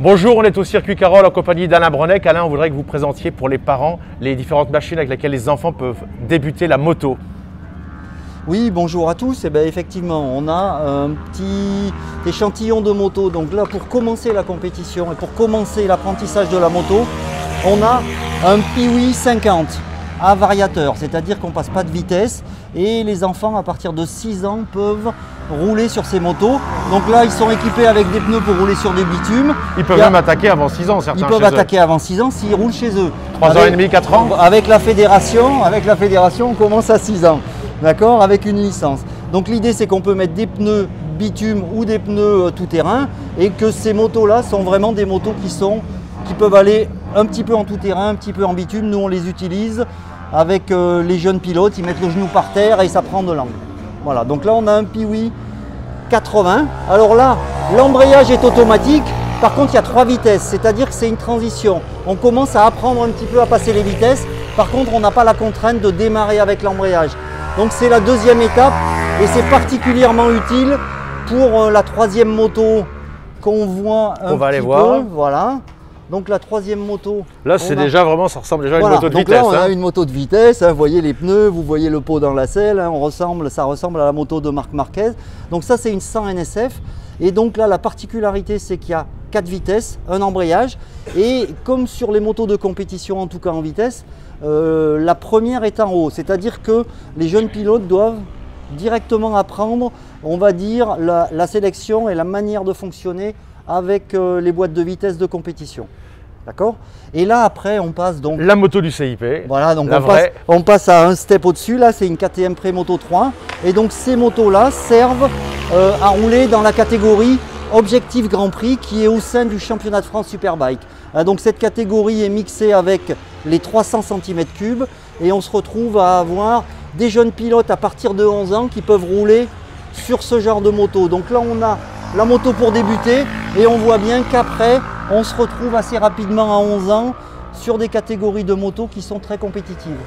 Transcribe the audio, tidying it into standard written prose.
Bonjour, on est au Circuit Carole en compagnie d'Alain Bronec. Alain, on voudrait que vous présentiez pour les parents les différentes machines avec lesquelles les enfants peuvent débuter la moto. Oui, bonjour à tous. Et bien, effectivement, on a un petit échantillon de moto. Donc là, pour commencer la compétition et pour commencer l'apprentissage de la moto, on a un Piwi 50 à variateur, c'est-à-dire qu'on ne passe pas de vitesse et les enfants à partir de 6 ans peuvent rouler sur ces motos. Donc là, ils sont équipés avec des pneus pour rouler sur des bitumes. Ils peuvent même attaquer avant 6 ans, certains. Ils peuvent attaquer avant 6 ans s'ils roulent chez eux. 3 ans et demi, 4 ans. Avec la fédération, on commence à 6 ans, d'accord, avec une licence. Donc l'idée, c'est qu'on peut mettre des pneus bitume ou des pneus tout-terrain et que ces motos-là sont vraiment des motos qui peuvent aller un petit peu en tout-terrain, un petit peu en bitume. Nous, on les utilise avec les jeunes pilotes, ils mettent le genou par terre et ça prend de l'angle. Voilà, donc là, on a un Piwi 80. Alors là, l'embrayage est automatique. Par contre, il y a 3 vitesses, c'est-à-dire que c'est une transition. On commence à apprendre un petit peu à passer les vitesses. Par contre, on n'a pas la contrainte de démarrer avec l'embrayage. Donc c'est la deuxième étape et c'est particulièrement utile pour la troisième moto qu'on voit un petit peu. Voilà. Donc la troisième moto. Là, c'est déjà vraiment, ça ressemble déjà à une moto de vitesse. Donc là, on a une moto de vitesse. Vous voyez les pneus, vous voyez le pot dans la selle. Ça ressemble à la moto de Marc Marquez. Donc ça, c'est une 100 NSF. Et donc là, la particularité, c'est qu'il y a 4 vitesses, un embrayage. Et comme sur les motos de compétition, en tout cas en vitesse, la première est en haut. C'est-à-dire que les jeunes pilotes doivent directement apprendre, on va dire, la sélection et la manière de fonctionner avec les boîtes de vitesse de compétition. D'accord? Et là, après, on passe donc... La moto du CIP. Voilà, donc on passe à un step au-dessus. Là, c'est une KTM Premoto 3. Et donc, ces motos-là servent à rouler dans la catégorie Objectif Grand Prix qui est au sein du championnat de France Superbike. Donc, cette catégorie est mixée avec les 300 cm3 et on se retrouve à avoir des jeunes pilotes à partir de 11 ans qui peuvent rouler sur ce genre de moto. Donc là, on a la moto pour débuter et on voit bien qu'après on se retrouve assez rapidement à 11 ans sur des catégories de motos qui sont très compétitives.